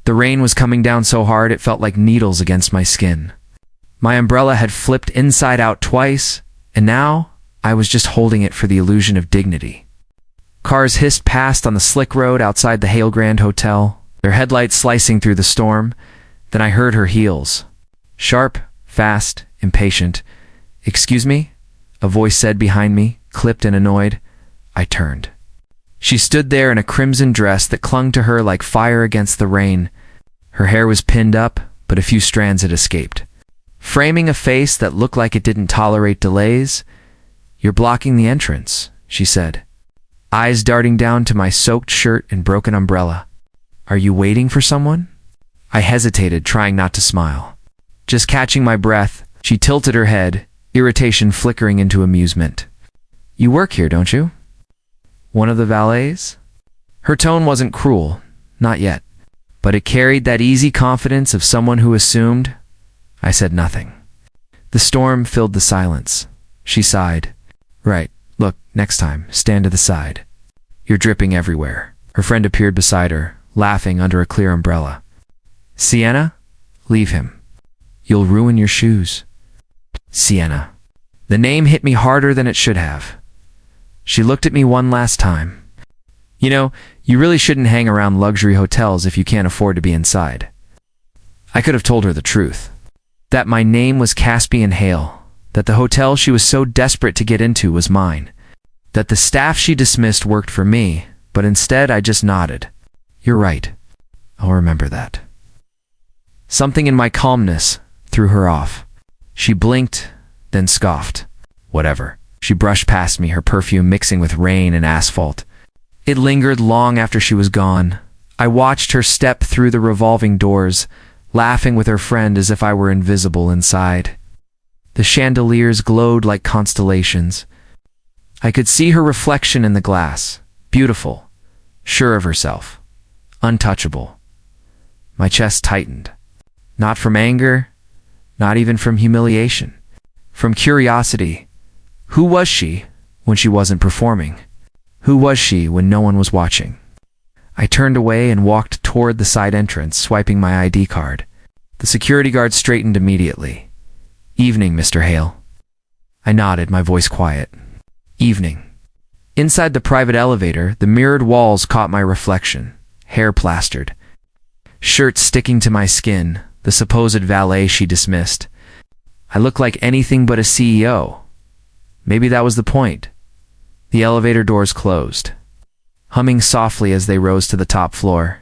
The rain was coming down so hard it felt like needles against my skin. My umbrella had flipped inside out twice, and now I was just holding it for the illusion of dignity. Cars hissed past on the slick road outside the Hale Grand Hotel, their headlights slicing through the storm. Then I heard her heels. Sharp, fast, impatient. "Excuse me?" a voice said behind me, clipped and annoyed. I turned. She stood there in a crimson dress that clung to her like fire against the rain. Her hair was pinned up, but a few strands had escaped, framing a face that looked like it didn't tolerate delays. "You're blocking the entrance," she said, eyes darting down to my soaked shirt and broken umbrella. "Are you waiting for someone?" I hesitated, trying not to smile. Just catching my breath, she tilted her head, irritation flickering into amusement. "You work here, don't you? One of the valets?" Her tone wasn't cruel, not yet, but it carried that easy confidence of someone who assumed. I said nothing. The storm filled the silence. She sighed. "Right, look, next time, stand to the side. You're dripping everywhere." Her friend appeared beside her, laughing under a clear umbrella. "Sienna? Leave him. You'll ruin your shoes." Sienna. The name hit me harder than it should have. She looked at me one last time. "You know, you really shouldn't hang around luxury hotels if you can't afford to be inside." I could have told her the truth. That my name was Caspian Hale, that the hotel she was so desperate to get into was mine, that the staff she dismissed worked for me, but instead I just nodded. "You're right. I'll remember that." Something in my calmness threw her off. She blinked, then scoffed. "Whatever." She brushed past me, her perfume mixing with rain and asphalt. It lingered long after she was gone. I watched her step through the revolving doors, laughing with her friend as if I were invisible inside. The chandeliers glowed like constellations. I could see her reflection in the glass, beautiful, sure of herself, untouchable. My chest tightened. Not from anger, not even from humiliation, from curiosity. Who was she when she wasn't performing? Who was she when no one was watching? I turned away and walked toward the side entrance, swiping my ID card. The security guard straightened immediately. "Evening, Mr. Hale." I nodded, my voice quiet. "Evening." Inside the private elevator, the mirrored walls caught my reflection, hair plastered, shirt sticking to my skin, the supposed valet she dismissed. I looked like anything but a CEO. Maybe that was the point. The elevator doors closed, humming softly as they rose to the top floor.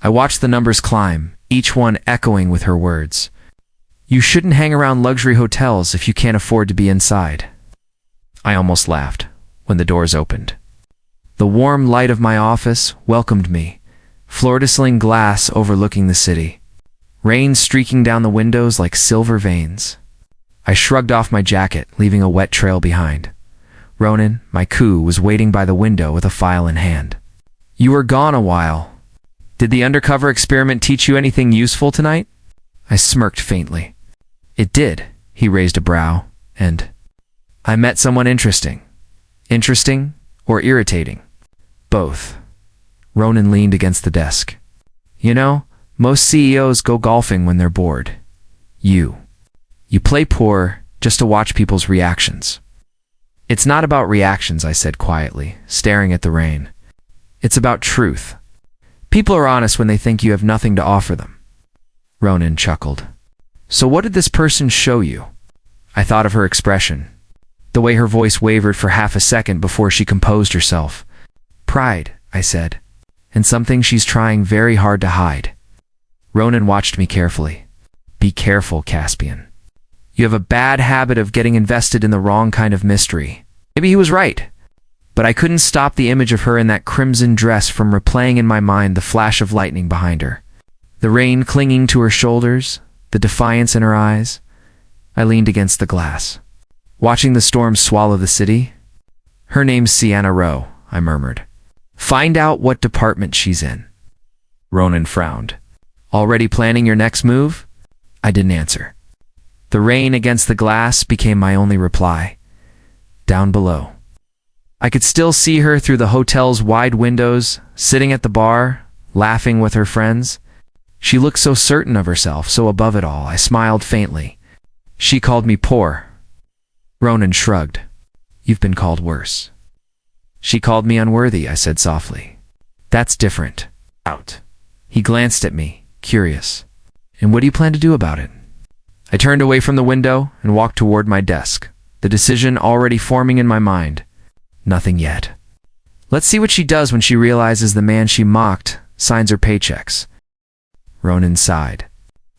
I watched the numbers climb, each one echoing with her words. "You shouldn't hang around luxury hotels if you can't afford to be inside." I almost laughed when the doors opened. The warm light of my office welcomed me, floor-to-ceiling glass overlooking the city, rain streaking down the windows like silver veins. I shrugged off my jacket, leaving a wet trail behind. Ronan, my coup, was waiting by the window with a file in hand. "You were gone a while. Did the undercover experiment teach you anything useful tonight?" I smirked faintly. "It did," he raised a brow, "and I met someone interesting." "Interesting or irritating?" "Both." Ronan leaned against the desk. "You know, most CEOs go golfing when they're bored. You play poor just to watch people's reactions." "It's not about reactions," I said quietly, staring at the rain. "It's about truth. People are honest when they think you have nothing to offer them." Ronan chuckled. "So what did this person show you?" I thought of her expression, the way her voice wavered for half a second before she composed herself. "Pride," I said, "and something she's trying very hard to hide." Ronan watched me carefully. "Be careful, Caspian. You have a bad habit of getting invested in the wrong kind of mystery." Maybe he was right, but I couldn't stop the image of her in that crimson dress from replaying in my mind the flash of lightning behind her, the rain clinging to her shoulders, the defiance in her eyes. I leaned against the glass, watching the storm swallow the city. "Her name's Sienna Rowe," I murmured. "Find out what department she's in." Ronan frowned. "Already planning your next move?" I didn't answer. The rain against the glass became my only reply. Down below, I could still see her through the hotel's wide windows, sitting at the bar, laughing with her friends. She looked so certain of herself, so above it all. I smiled faintly. She called me poor. Ronan shrugged. You've been called worse. She called me unworthy, I said softly. That's different. Out. He glanced at me, curious. And what do you plan to do about it? I turned away from the window and walked toward my desk, the decision already forming in my mind. Nothing yet. Let's see what she does when she realizes the man she mocked signs her paychecks. Ronan sighed.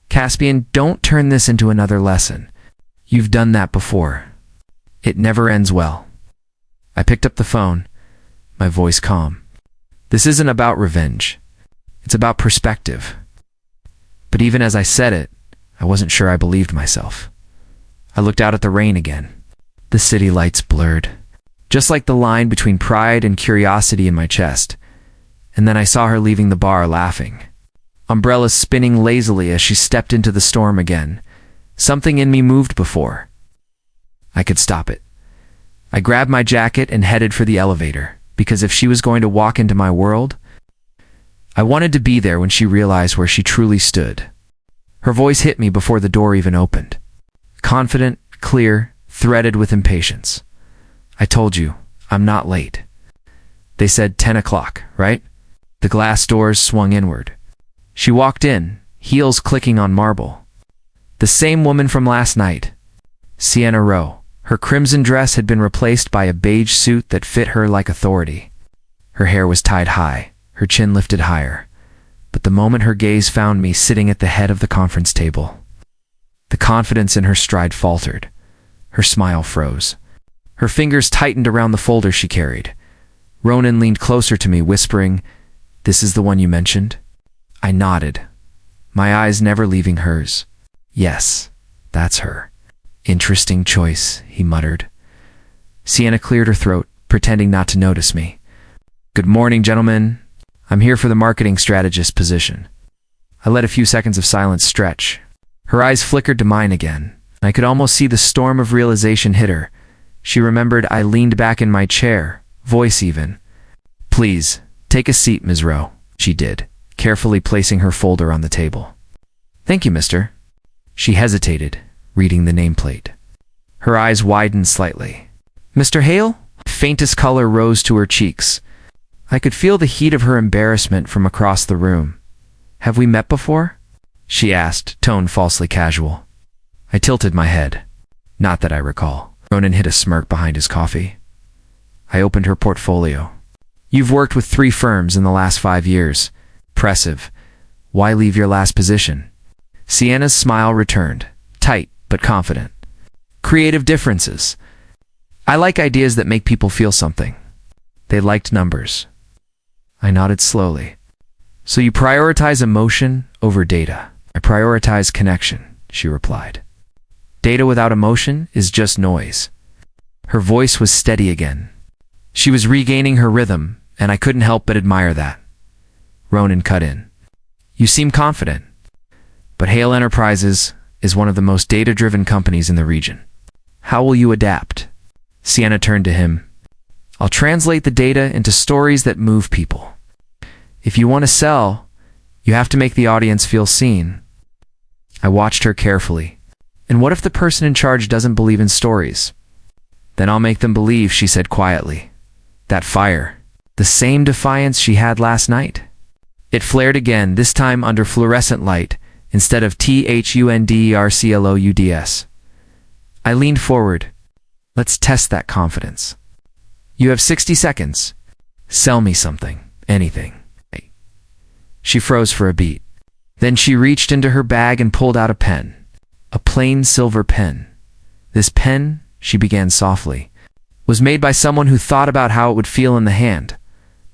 Caspian, don't turn this into another lesson. You've done that before. It never ends well. I picked up the phone, my voice calm. This isn't about revenge. It's about perspective. But even as I said it, I wasn't sure I believed myself. I looked out at the rain again. The city lights blurred, just like the line between pride and curiosity in my chest. And then I saw her leaving the bar laughing. Umbrellas spinning lazily as she stepped into the storm again. Something in me moved before I could stop it. I grabbed my jacket and headed for the elevator, because if she was going to walk into my world, I wanted to be there when she realized where she truly stood. Her voice hit me before the door even opened. Confident, clear, threaded with impatience. I told you, I'm not late. They said 10 o'clock, right? The glass doors swung inward. She walked in, heels clicking on marble. The same woman from last night. Sienna Rowe. Her crimson dress had been replaced by a beige suit that fit her like authority. Her hair was tied high, her chin lifted higher. But the moment her gaze found me sitting at the head of the conference table, the confidence in her stride faltered. Her smile froze. Her fingers tightened around the folder she carried. Ronan leaned closer to me, whispering, "This is the one you mentioned?" I nodded, my eyes never leaving hers. "Yes, that's her." "Interesting choice," he muttered. Sienna cleared her throat, pretending not to notice me. "Good morning, gentlemen. I'm here for the marketing strategist position." I let a few seconds of silence stretch. Her eyes flickered to mine again. I could almost see the storm of realization hit her. She remembered. I leaned back in my chair, voice even. "Please, take a seat, Ms. Rowe," she did, carefully placing her folder on the table. "Thank you, mister." She hesitated, reading the nameplate. Her eyes widened slightly. "Mr. Hale?" Faintest color rose to her cheeks. I could feel the heat of her embarrassment from across the room. "Have we met before?" she asked, tone falsely casual. I tilted my head. "Not that I recall." Ronan hid a smirk behind his coffee. I opened her portfolio. "You've worked with 3 firms in the last 5 years. Impressive. Why leave your last position?" Sienna's smile returned, tight but confident. "Creative differences. I like ideas that make people feel something." They liked numbers. I nodded slowly. "So you prioritize emotion over data." "I prioritize connection," she replied. "Data without emotion is just noise." Her voice was steady again. She was regaining her rhythm, and I couldn't help but admire that. Ronan cut in. "You seem confident. But Hale Enterprises is one of the most data-driven companies in the region. How will you adapt?" Sienna turned to him. "I'll translate the data into stories that move people. If you want to sell, you have to make the audience feel seen." I watched her carefully. "And what if the person in charge doesn't believe in stories?" "Then I'll make them believe," she said quietly. That fire, the same defiance she had last night. It flared again, this time under fluorescent light, instead of THUNDERCLOUDS. I leaned forward. "Let's test that confidence. You have 60 seconds. Sell me something, anything." She froze for a beat. Then she reached into her bag and pulled out a pen. A plain silver pen. "This pen," she began softly, "was made by someone who thought about how it would feel in the hand.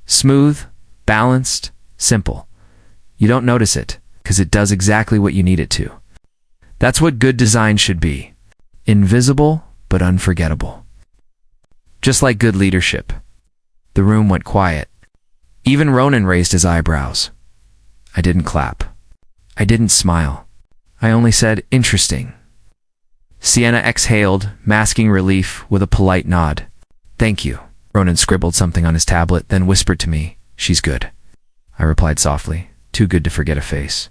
Smooth, balanced, simple. You don't notice it, because it does exactly what you need it to. That's what good design should be. Invisible, but unforgettable. Just like good leadership." The room went quiet. Even Ronan raised his eyebrows. I didn't clap. I didn't smile. I only said, "Interesting." Sienna exhaled, masking relief with a polite nod. "Thank you." Ronan scribbled something on his tablet, then whispered to me, "She's good." I replied softly, "Too good to forget a face."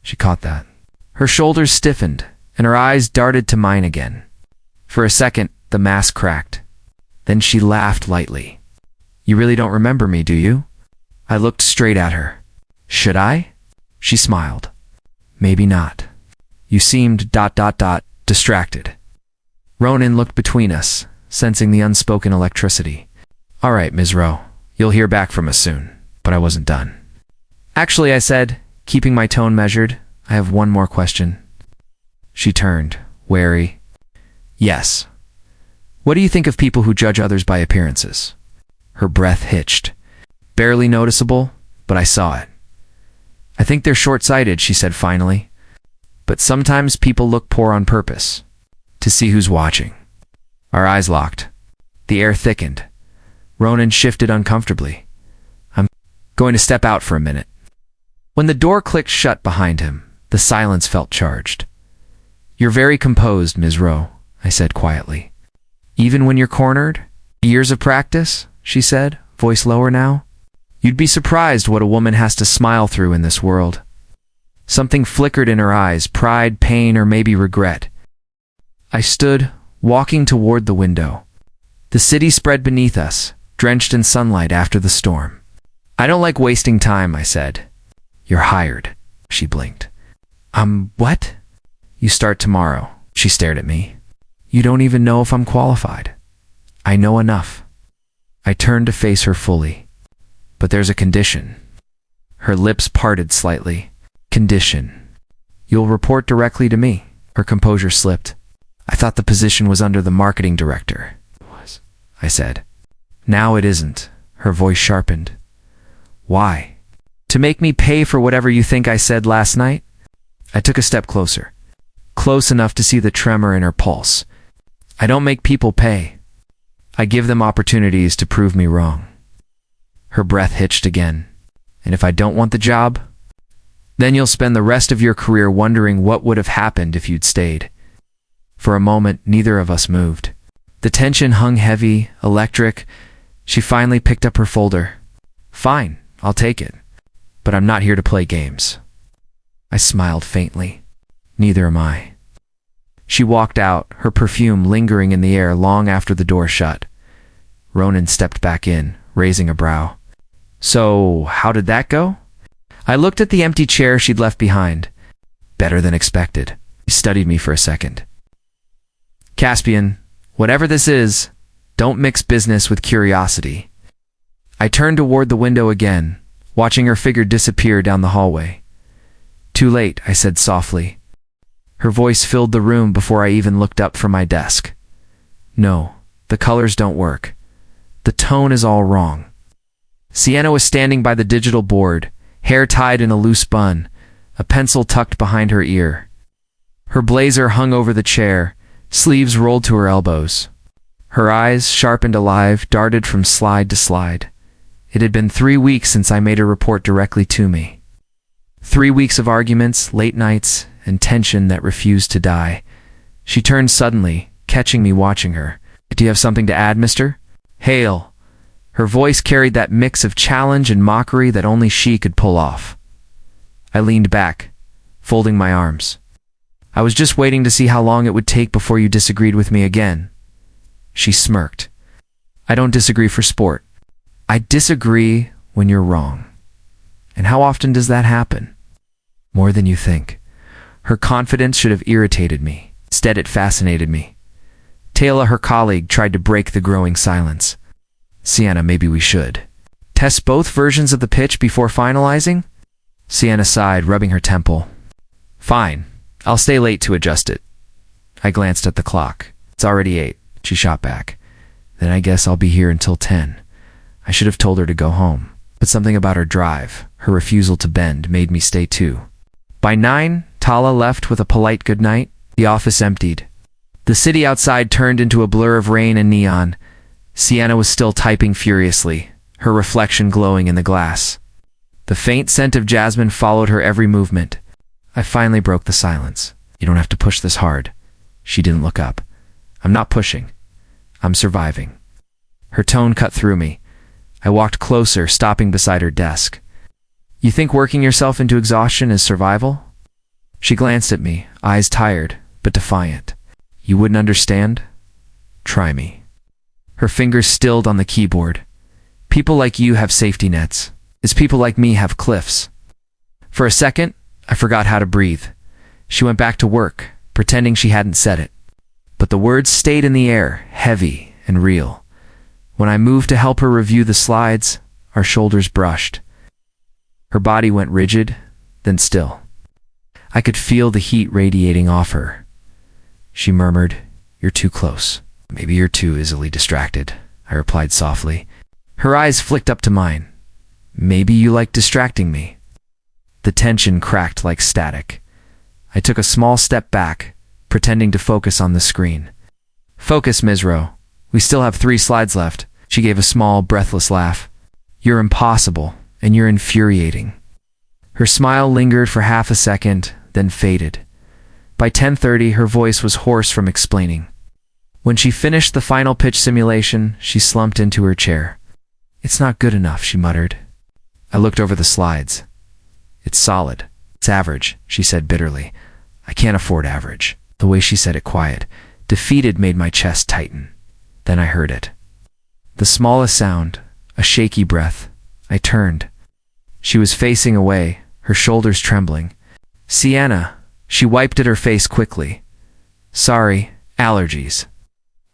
She caught that. Her shoulders stiffened, and her eyes darted to mine again. For a second, the mask cracked. Then she laughed lightly. You really don't remember me, do you? I looked straight at her. Should I? She smiled. Maybe not. You seemed ... distracted. Ronan looked between us, sensing the unspoken electricity. All right, Ms. Rowe, you'll hear back from us soon. But I wasn't done. Actually, I said, keeping my tone measured, I have one more question. She turned, wary. Yes. What do you think of people who judge others by appearances? Her breath hitched. Barely noticeable, but I saw it. I think they're short-sighted, she said finally. But sometimes people look poor on purpose, to see who's watching. Our eyes locked. The air thickened. Ronan shifted uncomfortably. I'm going to step out for a minute. When the door clicked shut behind him, the silence felt charged. You're very composed, Ms. Rowe, I said quietly. Even when you're cornered? Years of practice, she said, voice lower now. You'd be surprised what a woman has to smile through in this world. Something flickered in her eyes, pride, pain, or maybe regret. I stood, walking toward the window. The city spread beneath us, drenched in sunlight after the storm. I don't like wasting time, I said. You're hired, she blinked. What? You start tomorrow, she stared at me. You don't even know if I'm qualified. I know enough. I turned to face her fully. But there's a condition. Her lips parted slightly. Condition. You'll report directly to me. Her composure slipped. I thought the position was under the marketing director. It was, I said. Now it isn't. Her voice sharpened. Why? To make me pay for whatever you think I said last night? I took a step closer. Close enough to see the tremor in her pulse. I don't make people pay. I give them opportunities to prove me wrong. Her breath hitched again. And if I don't want the job, then you'll spend the rest of your career wondering what would have happened if you'd stayed. For a moment, neither of us moved. The tension hung heavy, electric. She finally picked up her folder. Fine, I'll take it. But I'm not here to play games. I smiled faintly. Neither am I. She walked out, her perfume lingering in the air long after the door shut. Ronan stepped back in, raising a brow. So, how did that go? I looked at the empty chair she'd left behind. Better than expected. He studied me for a second. Caspian, whatever this is, don't mix business with curiosity. I turned toward the window again, watching her figure disappear down the hallway. Too late, I said softly. Her voice filled the room before I even looked up from my desk. No, the colors don't work. The tone is all wrong. Sienna was standing by the digital board, hair tied in a loose bun, a pencil tucked behind her ear. Her blazer hung over the chair, sleeves rolled to her elbows. Her eyes, sharp and alive, darted from slide to slide. It had been 3 weeks since I made her report directly to me. 3 weeks of arguments, late nights, and tension that refused to die. She turned suddenly, catching me watching her. Do you have something to add, mister? Hail. Her voice carried that mix of challenge and mockery that only she could pull off. I leaned back, folding my arms. I was just waiting to see how long it would take before you disagreed with me again. She smirked. I don't disagree for sport. I disagree when you're wrong. And how often does that happen? More than you think. Her confidence should have irritated me. Instead, it fascinated me. Taylor, her colleague, tried to break the growing silence. Sienna, maybe we should. Test both versions of the pitch before finalizing? Sienna sighed, rubbing her temple. Fine. I'll stay late to adjust it. I glanced at the clock. It's already 8. She shot back. Then I guess I'll be here until 10. I should have told her to go home. But something about her drive, her refusal to bend, made me stay too. By 9, Tala left with a polite goodnight. The office emptied. The city outside turned into a blur of rain and neon. Sienna was still typing furiously, her reflection glowing in the glass. The faint scent of jasmine followed her every movement. I finally broke the silence. You don't have to push this hard. She didn't look up. I'm not pushing. I'm surviving. Her tone cut through me. I walked closer, stopping beside her desk. You think working yourself into exhaustion is survival? She glanced at me, eyes tired, but defiant. You wouldn't understand? Try me. Her fingers stilled on the keyboard. People like you have safety nets, as people like me have cliffs. For a second, I forgot how to breathe. She went back to work, pretending she hadn't said it. But the words stayed in the air, heavy and real. When I moved to help her review the slides, our shoulders brushed. Her body went rigid, then still. I could feel the heat radiating off her. She murmured, "You're too close. Maybe you're too easily distracted," I replied softly. Her eyes flicked up to mine. "Maybe you like distracting me." The tension cracked like static. I took a small step back, pretending to focus on the screen. "Focus, Misro. We still have 3 slides left." She gave a small, breathless laugh. "You're impossible, and you're infuriating." Her smile lingered for half a second, then faded. By 10:30, her voice was hoarse from explaining. When she finished the final pitch simulation, she slumped into her chair. "It's not good enough," she muttered. I looked over the slides. "It's solid. It's average," she said bitterly. "I can't afford average." The way she said it quiet, defeated, made my chest tighten. Then I heard it. The smallest sound, a shaky breath. I turned. She was facing away, her shoulders trembling. "Sienna," she wiped at her face quickly. "Sorry, allergies."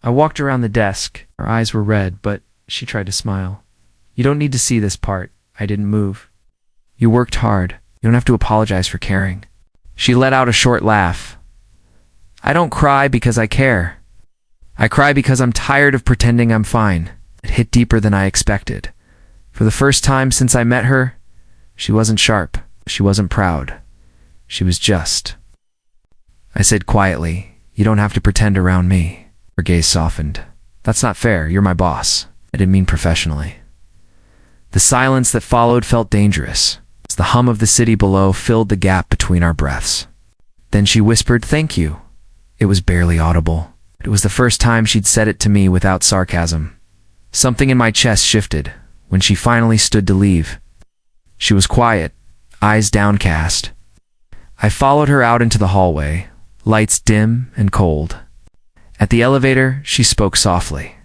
I walked around the desk. Her eyes were red, but she tried to smile. "You don't need to see this part." I didn't move. "You worked hard. You don't have to apologize for caring." She let out a short laugh. "I don't cry because I care. I cry because I'm tired of pretending I'm fine." It hit deeper than I expected. For the first time since I met her, she wasn't sharp. She wasn't proud. She was just. I said quietly, "You don't have to pretend around me." Her gaze softened. "That's not fair. You're my boss." I didn't mean professionally. The silence that followed felt dangerous, as the hum of the city below filled the gap between our breaths. Then she whispered, "Thank you." It was barely audible. It was the first time she'd said it to me without sarcasm. Something in my chest shifted when she finally stood to leave. She was quiet, eyes downcast. I followed her out into the hallway, lights dim and cold. At the elevator, she spoke softly.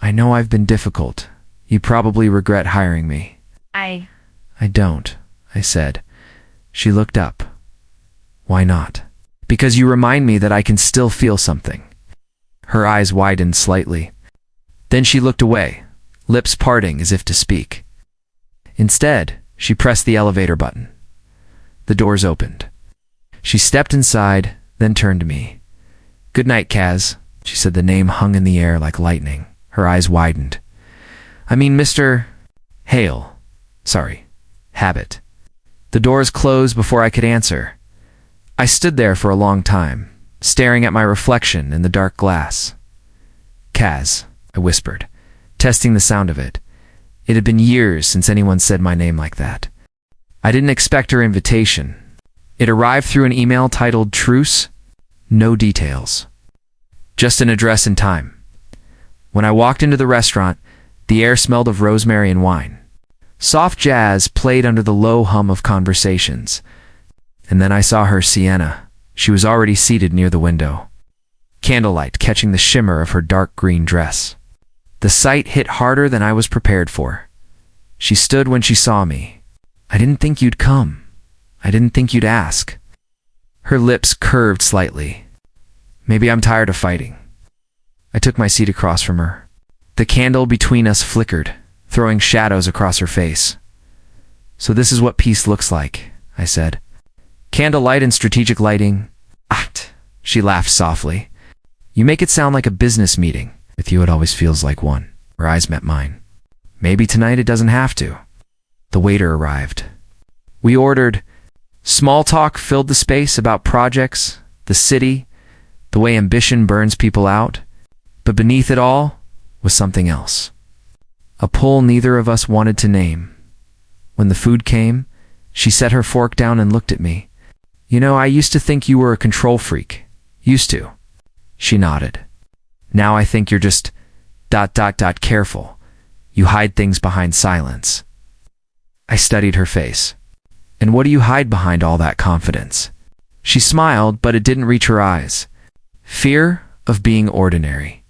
"I know I've been difficult. You probably regret hiring me." I don't," I said. She looked up. "Why not?" "Because you remind me that I can still feel something." Her eyes widened slightly. Then she looked away, lips parting as if to speak. Instead, she pressed the elevator button. The doors opened. She stepped inside, then turned to me. "Good night, Kaz." She said the name hung in the air like lightning. Her eyes widened. "I mean, Mr. Hale. Sorry. Habit." The doors closed before I could answer. I stood there for a long time, staring at my reflection in the dark glass. "Kaz," I whispered, testing the sound of it. It had been years since anyone said my name like that. I didn't expect her invitation. It arrived through an email titled "Truce." No details. Just an address and time. When I walked into the restaurant, the air smelled of rosemary and wine. Soft jazz played under the low hum of conversations. And then I saw her, Sienna. She was already seated near the window, candlelight catching the shimmer of her dark green dress. The sight hit harder than I was prepared for. She stood when she saw me. "I didn't think you'd come. I didn't think you'd ask." Her lips curved slightly. "Maybe I'm tired of fighting." I took my seat across from her. The candle between us flickered, throwing shadows across her face. "So this is what peace looks like," I said. "Candlelight and strategic lighting." "Act," she laughed softly. "You make it sound like a business meeting. With you it always feels like one." Her eyes met mine. "Maybe tonight it doesn't have to." The waiter arrived. We ordered. Small talk filled the space about projects, the city, the way ambition burns people out. But beneath it all was something else. A pull neither of us wanted to name. When the food came, she set her fork down and looked at me. "You know, I used to think you were a control freak. Used to." She nodded. "Now I think you're just ... careful. You hide things behind silence." I studied her face. "And what do you hide behind all that confidence?" She smiled, but it didn't reach her eyes. Fear of being ordinary.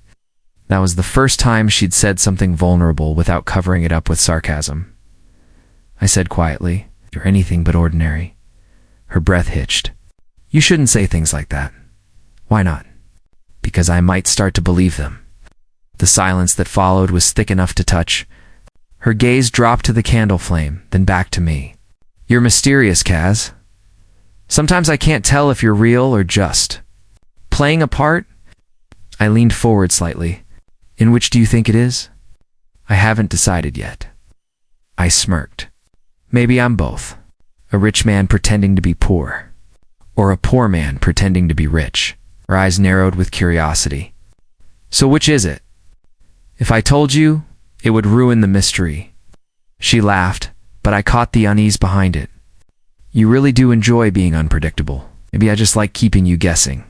That was the first time she'd said something vulnerable without covering it up with sarcasm. I said quietly, "You're anything but ordinary." Her breath hitched. "You shouldn't say things like that." "Why not?" "Because I might start to believe them." The silence that followed was thick enough to touch. Her gaze dropped to the candle flame, then back to me. "You're mysterious, Kaz. Sometimes I can't tell if you're real or just playing a part." I leaned forward slightly. "In which do you think it is?" "I haven't decided yet." I smirked. "Maybe I'm both. A rich man pretending to be poor. Or a poor man pretending to be rich." Her eyes narrowed with curiosity. "So which is it?" "If I told you, it would ruin the mystery." She laughed, but I caught the unease behind it. "You really do enjoy being unpredictable. Maybe I just like keeping you guessing."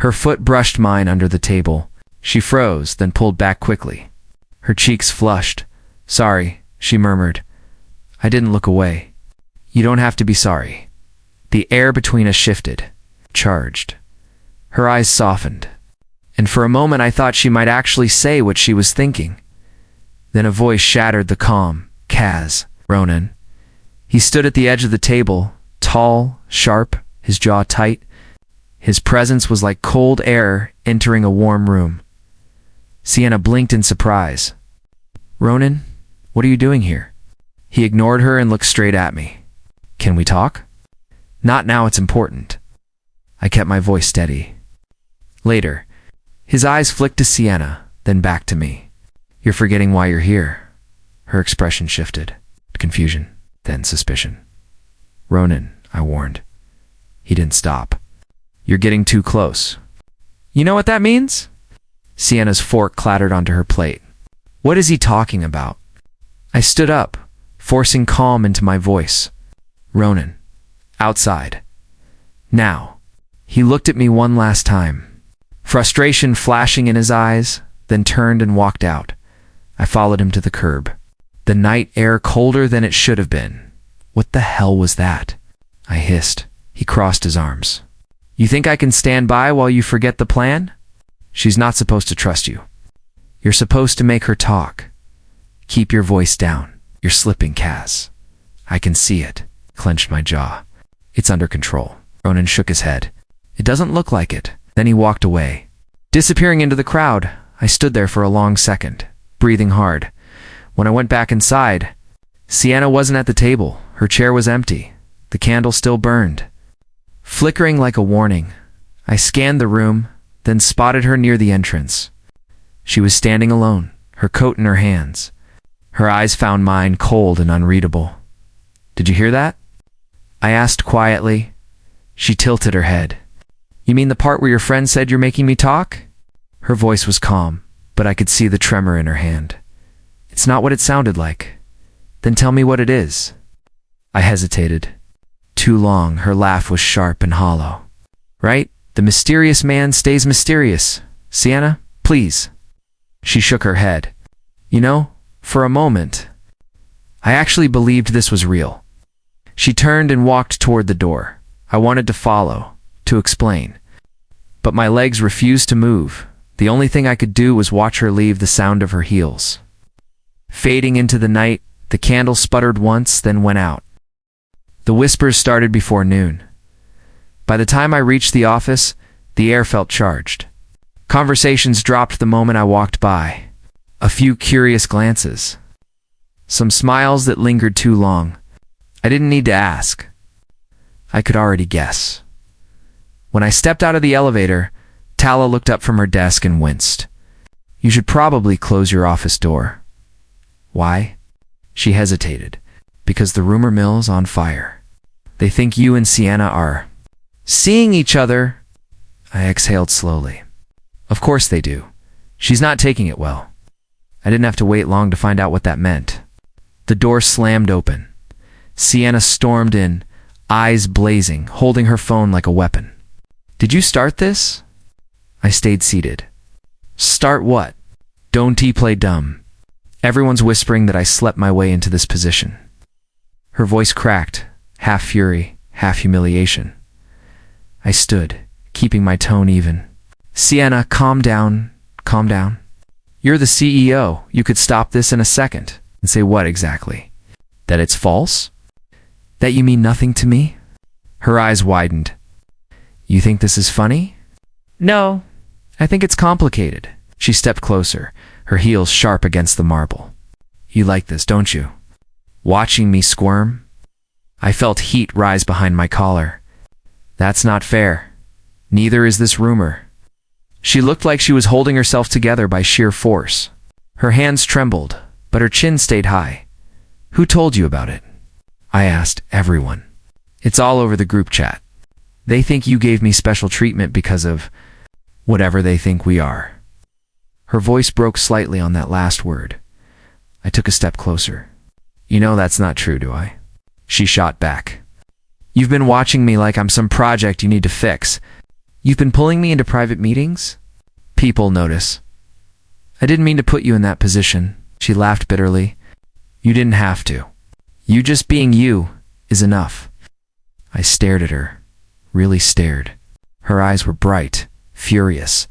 Her foot brushed mine under the table. She froze, then pulled back quickly. Her cheeks flushed. "Sorry," she murmured. I didn't look away. "You don't have to be sorry." The air between us shifted, charged. Her eyes softened, and for a moment I thought she might actually say what she was thinking. Then a voice shattered the calm. "Kaz, Ronan." He stood at the edge of the table, tall, sharp, his jaw tight. His presence was like cold air entering a warm room. Sienna blinked in surprise. "Ronan, what are you doing here?" He ignored her and looked straight at me. "Can we talk?" "Not now, it's important." I kept my voice steady. "Later." His eyes flicked to Sienna, then back to me. "You're forgetting why you're here." Her expression shifted. Confusion, then suspicion. "Ronan," I warned. He didn't stop. "You're getting too close." "You know what that means?" Sienna's fork clattered onto her plate. "What is he talking about?" I stood up, forcing calm into my voice. "Ronan. Outside. Now." He looked at me one last time, frustration flashing in his eyes, then turned and walked out. I followed him to the curb. The night air colder than it should have been. "What the hell was that?" I hissed. He crossed his arms. "You think I can stand by while you forget the plan?" "She's not supposed to trust you. You're supposed to make her talk." "Keep your voice down. You're slipping, Kaz." "I can see it." Clenched my jaw. "It's under control." Ronan shook his head. "It doesn't look like it." Then he walked away. Disappearing into the crowd, I stood there for a long second, breathing hard. When I went back inside, Sienna wasn't at the table. Her chair was empty. The candle still burned. Flickering like a warning, I scanned the room, then spotted her near the entrance. She was standing alone, her coat in her hands. Her eyes found mine cold and unreadable. "Did you hear that?" I asked quietly. She tilted her head. "You mean the part where your friend said you're making me talk?" Her voice was calm, but I could see the tremor in her hand. "It's not what it sounded like." "Then tell me what it is." I hesitated. Too long, her laugh was sharp and hollow. "Right? The mysterious man stays mysterious. Sienna, please." She shook her head. "You know, for a moment, I actually believed this was real." She turned and walked toward the door. I wanted to follow, to explain. But my legs refused to move. The only thing I could do was watch her leave the sound of her heels. Fading into the night, the candle sputtered once, then went out. The whispers started before noon. By the time I reached the office, the air felt charged. Conversations dropped the moment I walked by. A few curious glances. Some smiles that lingered too long. I didn't need to ask. I could already guess. When I stepped out of the elevator, Tala looked up from her desk and winced. "You should probably close your office door." "Why?" She hesitated. "Because the rumor mill's on fire. They think you and Sienna are seeing each other." I exhaled slowly. "Of course they do. She's not taking it well." I didn't have to wait long to find out what that meant. The door slammed open. Sienna stormed in, eyes blazing, holding her phone like a weapon. "Did you start this?" I stayed seated. "Start what?" "Don't play dumb. Everyone's whispering that I slept my way into this position." Her voice cracked, half fury, half humiliation. I stood, keeping my tone even. Sienna, calm down, calm down. You're the CEO. You could stop this in a second. And say what exactly? That it's false? That you mean nothing to me? Her eyes widened. You think this is funny? No, I think it's complicated. She stepped closer, her heels sharp against the marble. You like this, don't you? Watching me squirm? I felt heat rise behind my collar. That's not fair. Neither is this rumor. She looked like she was holding herself together by sheer force. Her hands trembled, but her chin stayed high. Who told you about it? I asked. Everyone. It's all over the group chat. They think you gave me special treatment because of whatever they think we are. Her voice broke slightly on that last word. I took a step closer. You know that's not true, do I? She shot back. You've been watching me like I'm some project you need to fix. You've been pulling me into private meetings? People notice. I didn't mean to put you in that position. She laughed bitterly. You didn't have to. You just being you is enough. I stared at her. Really stared. Her eyes were bright, furious,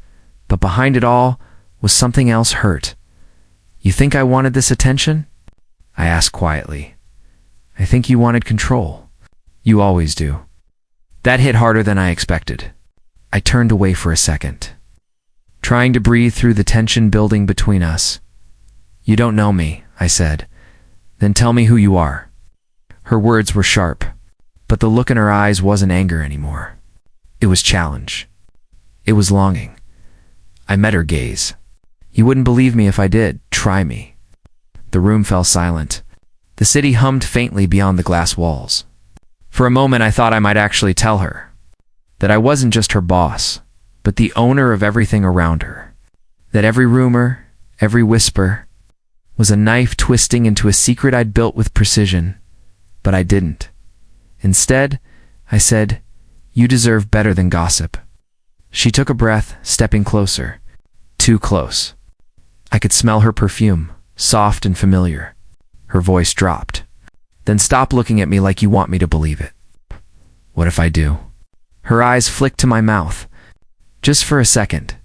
but behind it all was something else hurt. You think I wanted this attention? I asked quietly. I think you wanted control. You always do. That hit harder than I expected. I turned away for a second, trying to breathe through the tension building between us. You don't know me, I said. Then tell me who you are. Her words were sharp, but the look in her eyes wasn't anger anymore. It was challenge. It was longing. I met her gaze. You wouldn't believe me if I did. Try me. The room fell silent. The city hummed faintly beyond the glass walls. For a moment I thought I might actually tell her that I wasn't just her boss, but the owner of everything around her. That every rumor, every whisper, was a knife twisting into a secret I'd built with precision. But I didn't. Instead, I said, you deserve better than gossip. She took a breath, stepping closer. Too close. I could smell her perfume, soft and familiar. Her voice dropped. Then stop looking at me like you want me to believe it. What if I do? Her eyes flicked to my mouth, just for a second,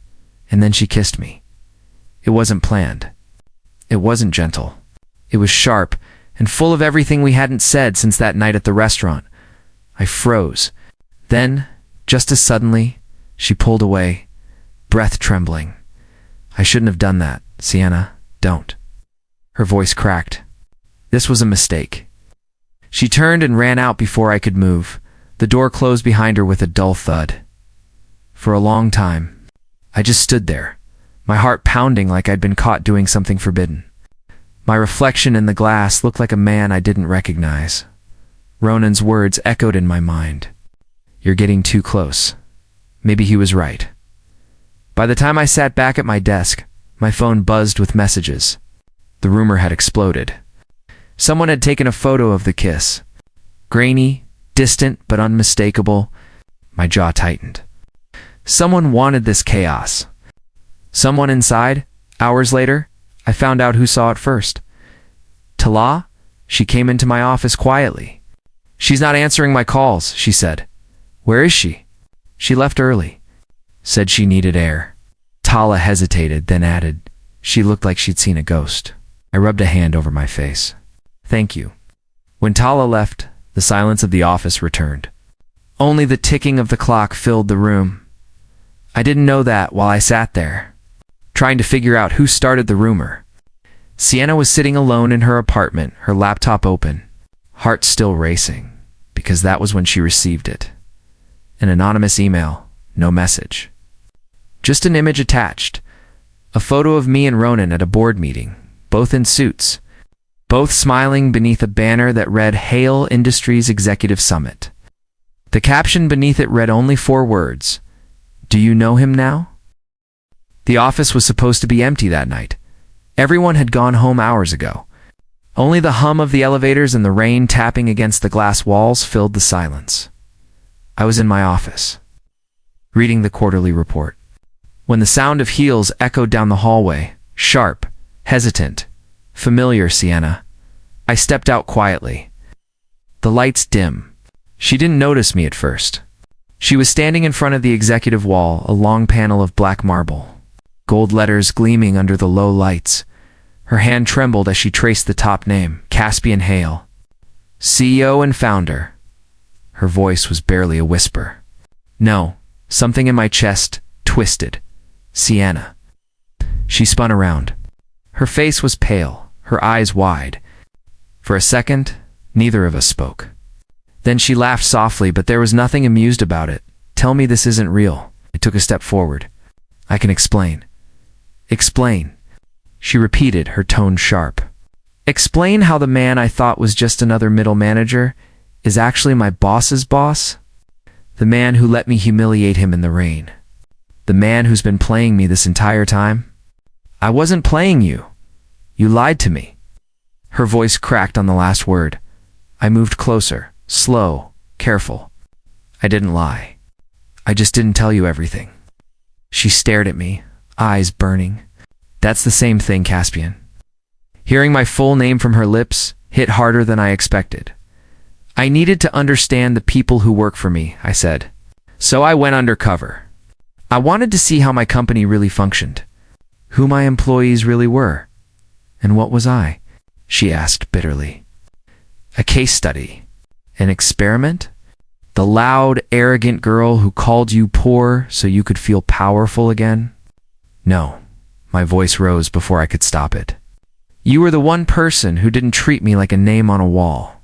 and then she kissed me. It wasn't planned. It wasn't gentle. It was sharp and full of everything we hadn't said since that night at the restaurant. I froze. Then, just as suddenly, she pulled away, breath trembling. I shouldn't have done that, Sienna. Don't. Her voice cracked. This was a mistake. She turned and ran out before I could move. The door closed behind her with a dull thud. For a long time, I just stood there, my heart pounding like I'd been caught doing something forbidden. My reflection in the glass looked like a man I didn't recognize. Ronan's words echoed in my mind. You're getting too close. Maybe he was right. By the time I sat back at my desk, my phone buzzed with messages. The rumor had exploded. Someone had taken a photo of the kiss. Grainy, distant but unmistakable. My jaw tightened. Someone wanted this chaos. Someone inside, hours later, I found out who saw it first. Tala, she came into my office quietly. She's not answering my calls, she said. Where is she? She left early. Said she needed air. Tala hesitated, then added, she looked like she'd seen a ghost. I rubbed a hand over my face. Thank you. When Tala left, the silence of the office returned. Only the ticking of the clock filled the room. I didn't know that while I sat there, trying to figure out who started the rumor. Sienna was sitting alone in her apartment, her laptop open, heart still racing, because that was when she received it. An anonymous email, no message. Just an image attached. A photo of me and Ronan at a board meeting, both in suits, both smiling beneath a banner that read Hail Industries Executive Summit. The caption beneath it read only 4 words. Do you know him now? The office was supposed to be empty that night. Everyone had gone home hours ago. Only the hum of the elevators and the rain tapping against the glass walls filled the silence. I was in my office, reading the quarterly report, when the sound of heels echoed down the hallway, sharp, hesitant, familiar. Sienna. I stepped out quietly. The lights dim. She didn't notice me at first. She was standing in front of the executive wall, a long panel of black marble, gold letters gleaming under the low lights. Her hand trembled as she traced the top name, Caspian Hale, CEO and founder. Her voice was barely a whisper. No, something in my chest twisted. Sienna. She spun around. Her face was pale, her eyes wide. For a second, neither of us spoke. Then she laughed softly, but there was nothing amused about it. Tell me this isn't real. I took a step forward. I can explain. Explain. She repeated, her tone sharp. Explain how the man I thought was just another middle manager is actually my boss's boss? The man who let me humiliate him in the rain. The man who's been playing me this entire time? I wasn't playing you. You lied to me. Her voice cracked on the last word. I moved closer, slow, careful. I didn't lie. I just didn't tell you everything. She stared at me, eyes burning. That's the same thing, Caspian. Hearing my full name from her lips hit harder than I expected. I needed to understand the people who work for me, I said. So I went undercover. I wanted to see how my company really functioned, who my employees really were. And what was I? She asked bitterly. A case study? An experiment? The loud, arrogant girl who called you poor so you could feel powerful again? No. My voice rose before I could stop it. You were the one person who didn't treat me like a name on a wall.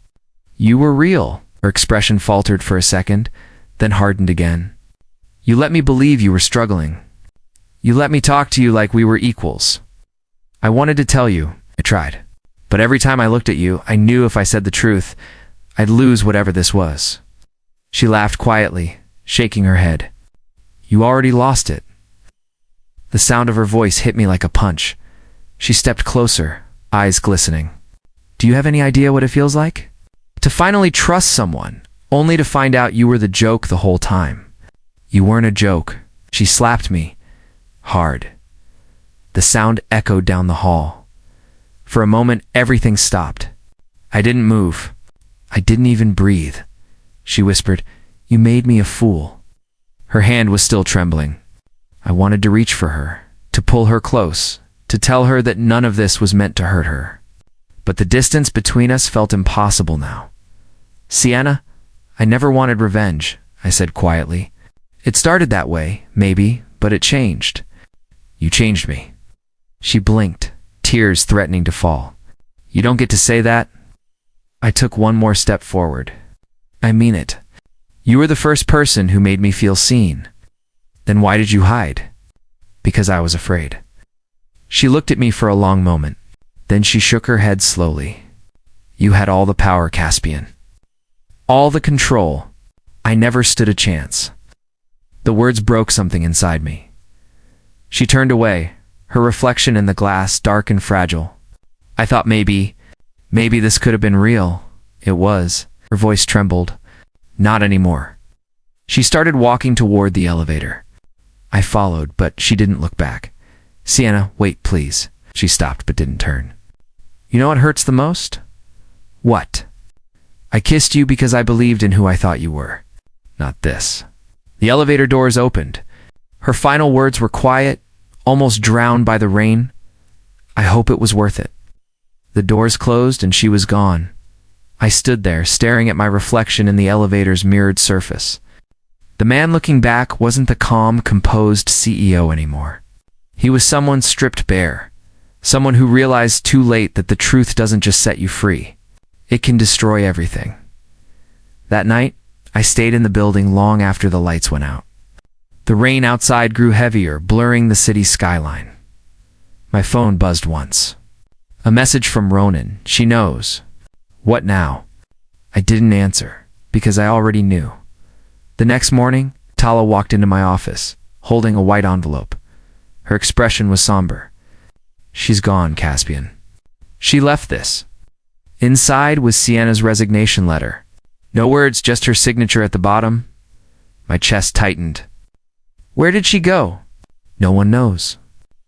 You were real. Her expression faltered for a second, then hardened again. You let me believe you were struggling. You let me talk to you like we were equals. I wanted to tell you. I tried. But every time I looked at you, I knew if I said the truth, I'd lose whatever this was. She laughed quietly, shaking her head. You already lost it. The sound of her voice hit me like a punch. She stepped closer, eyes glistening. Do you have any idea what it feels like? To finally trust someone, only to find out you were the joke the whole time. You weren't a joke. She slapped me. Hard. The sound echoed down the hall. For a moment, everything stopped. I didn't move. I didn't even breathe. She whispered, You made me a fool. Her hand was still trembling. I wanted to reach for her, to pull her close, to tell her that none of this was meant to hurt her. But the distance between us felt impossible now. Sienna, I never wanted revenge, I said quietly. It started that way, maybe, but it changed. You changed me. She blinked, tears threatening to fall. You don't get to say that. I took one more step forward. I mean it. You were the first person who made me feel seen. Then why did you hide? Because I was afraid. She looked at me for a long moment. Then she shook her head slowly. You had all the power, Caspian. All the control. I never stood a chance. The words broke something inside me. She turned away, her reflection in the glass dark and fragile. I thought maybe this could have been real. It was. Her voice trembled. Not anymore. She started walking toward the elevator. I followed, but she didn't look back. Sienna, wait, please. She stopped but didn't turn. You know what hurts the most? What? I kissed you because I believed in who I thought you were. Not this. The elevator doors opened. Her final words were quiet, almost drowned by the rain. I hope it was worth it. The doors closed and she was gone. I stood there, staring at my reflection in the elevator's mirrored surface. The man looking back wasn't the calm, composed CEO anymore. He was someone stripped bare. Someone who realized too late that the truth doesn't just set you free. It can destroy everything. That night, I stayed in the building long after the lights went out. The rain outside grew heavier, blurring the city's skyline. My phone buzzed once. A message from Ronan. She knows. What now? I didn't answer, because I already knew. The next morning, Tala walked into my office, holding a white envelope. Her expression was somber. She's gone, Caspian. She left this. Inside was Sienna's resignation letter. No words, just her signature at the bottom. My chest tightened. Where did she go? No one knows.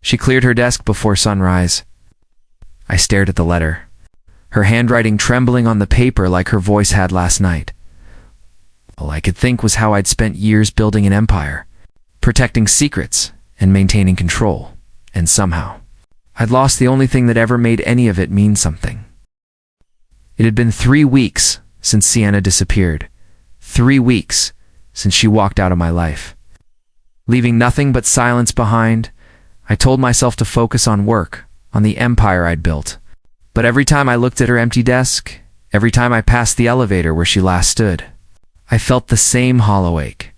She cleared her desk before sunrise. I stared at the letter, her handwriting trembling on the paper like her voice had last night. All I could think was how I'd spent years building an empire, protecting secrets and maintaining control, and somehow I'd lost the only thing that ever made any of it mean something. It had been 3 weeks since Sienna disappeared. 3 weeks since she walked out of my life. Leaving nothing but silence behind, I told myself to focus on work, on the empire I'd built. But every time I looked at her empty desk, every time I passed the elevator where she last stood, I felt the same hollow ache.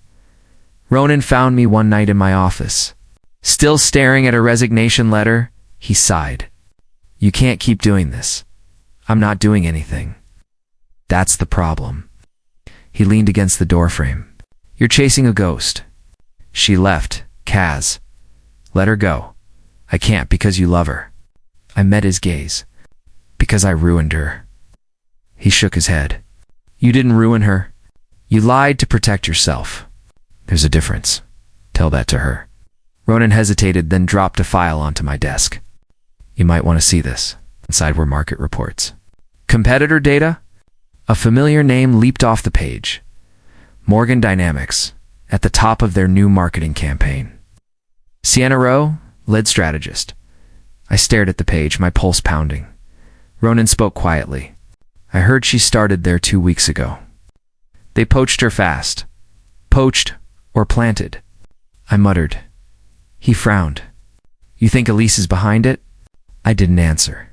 Ronan found me one night in my office. Still staring at a resignation letter, he sighed. "You can't keep doing this. I'm not doing anything. That's the problem." He leaned against the doorframe. "You're chasing a ghost." "She left, Kaz. Let her go." "I can't because you love her." I met his gaze. "Because I ruined her." He shook his head. "You didn't ruin her. You lied to protect yourself. There's a difference. Tell that to her." Ronan hesitated, then dropped a file onto my desk. "You might want to see this." Inside were market reports. Competitor data? A familiar name leaped off the page. Morgan Dynamics, at the top of their new marketing campaign. Sienna Rowe, lead strategist. I stared at the page, my pulse pounding. Ronan spoke quietly. "I heard she started there 2 weeks ago. They poached her fast. Poached or planted." I muttered. He frowned. "You think Elise is behind it?" I didn't answer.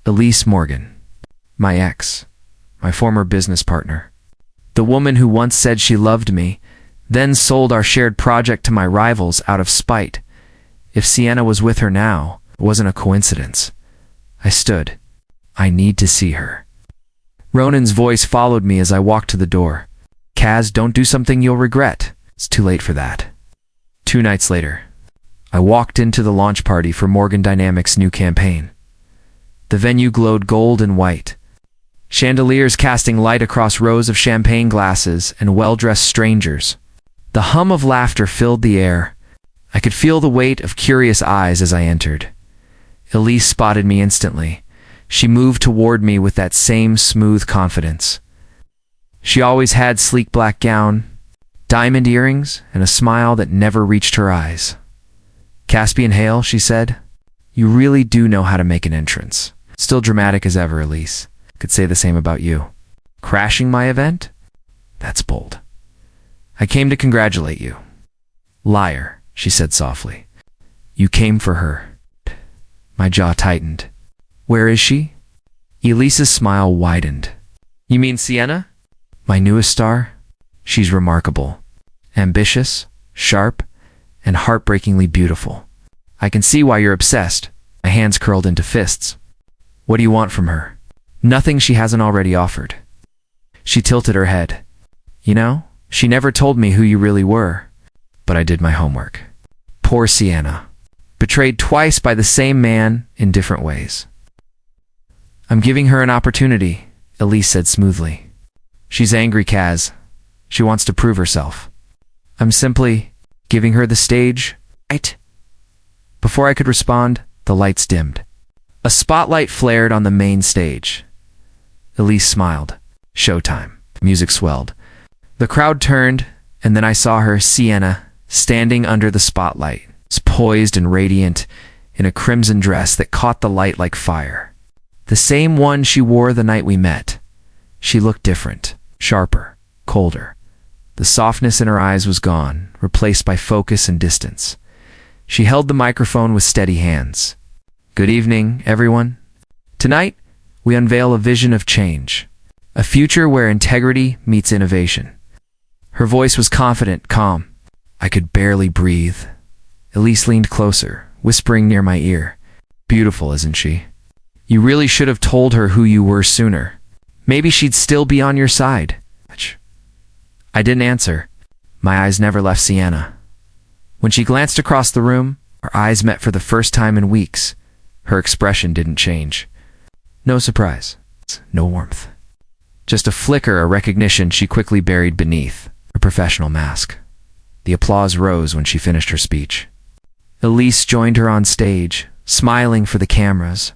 Elise Morgan. My ex. My former business partner. The woman who once said she loved me, then sold our shared project to my rivals out of spite. If Sienna was with her now, it wasn't a coincidence. I stood. "I need to see her." Ronan's voice followed me as I walked to the door. "Kaz, don't do something you'll regret. It's too late for that." 2 nights later, I walked into the launch party for Morgan Dynamics' new campaign. The venue glowed gold and white. Chandeliers casting light across rows of champagne glasses and well-dressed strangers. The hum of laughter filled the air. I could feel the weight of curious eyes as I entered. Elise spotted me instantly. She moved toward me with that same smooth confidence. She always had sleek black gown, diamond earrings, and a smile that never reached her eyes. "Caspian Hale," she said. "You really do know how to make an entrance." "Still dramatic as ever, Elise. Could say the same about you." "Crashing my event? That's bold." "I came to congratulate you." "Liar," she said softly. "You came for her." My jaw tightened. "Where is she?" Elise's smile widened. "You mean Sienna?" "My newest star? She's remarkable. Ambitious, sharp, and heartbreakingly beautiful. I can see why you're obsessed." My hands curled into fists. "What do you want from her?" "Nothing she hasn't already offered." She tilted her head. "You know, she never told me who you really were, but I did my homework." Poor Sienna. Betrayed twice by the same man in different ways. "I'm giving her an opportunity," Elise said smoothly. "She's angry, Kaz. She wants to prove herself. I'm simply giving her the stage, right?" Before I could respond, the lights dimmed. A spotlight flared on the main stage. Elise smiled. Showtime. Music swelled. The crowd turned, and then I saw her, Sienna, standing under the spotlight, poised and radiant, in a crimson dress that caught the light like fire. The same one she wore the night we met. She looked different, sharper, colder. The softness in her eyes was gone, replaced by focus and distance. She held the microphone with steady hands. "Good evening, everyone. Tonight, we unveil a vision of change, a future where integrity meets innovation." Her voice was confident, calm. I could barely breathe. Elise leaned closer, whispering near my ear. "Beautiful, isn't she? You really should have told her who you were sooner. Maybe she'd still be on your side." I didn't answer. My eyes never left Sienna. When she glanced across the room, our eyes met for the first time in weeks. Her expression didn't change. No surprise, no warmth. Just a flicker of recognition she quickly buried beneath her professional mask. The applause rose when she finished her speech. Elise joined her on stage, smiling for the cameras.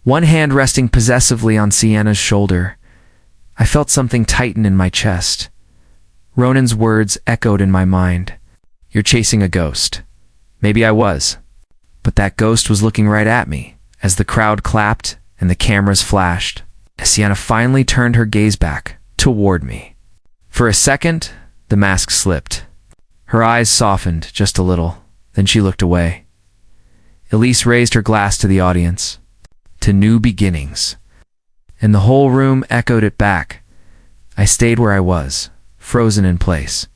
One hand resting possessively on Sienna's shoulder. I felt something tighten in my chest. Ronan's words echoed in my mind. You're chasing a ghost. Maybe I was. But that ghost was looking right at me as the crowd clapped and the cameras flashed. Sienna finally turned her gaze back toward me. For a second, the mask slipped. Her eyes softened just a little, then she looked away. Elise raised her glass to the audience. To new beginnings. And the whole room echoed it back. I stayed where I was, frozen in place.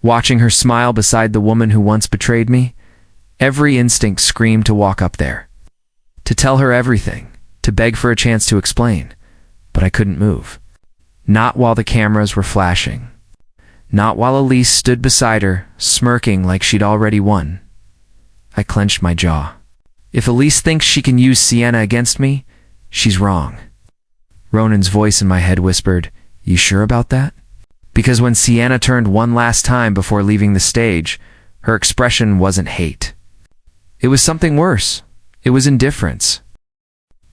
Watching her smile beside the woman who once betrayed me, every instinct screamed to walk up there. To tell her everything, to beg for a chance to explain. But I couldn't move. Not while the cameras were flashing. Not while Elise stood beside her, smirking like she'd already won. I clenched my jaw. If Elise thinks she can use Sienna against me, she's wrong. Ronan's voice in my head whispered, "You sure about that?" Because when Sienna turned one last time before leaving the stage, her expression wasn't hate. It was something worse. It was indifference.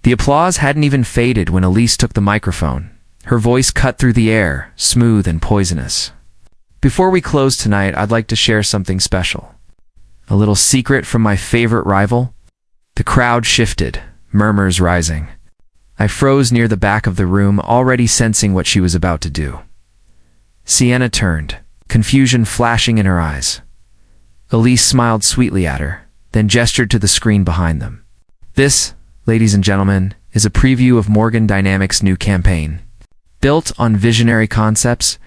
The applause hadn't even faded when Elise took the microphone. Her voice cut through the air, smooth and poisonous. Before we close tonight, I'd like to share something special. A little secret from my favorite rival. The crowd shifted, murmurs rising. I froze near the back of the room, already sensing what she was about to do. Sienna turned, confusion flashing in her eyes. Elise smiled sweetly at her, then gestured to the screen behind them. This, ladies and gentlemen, is a preview of Morgan Dynamics' new campaign. Built on visionary concepts,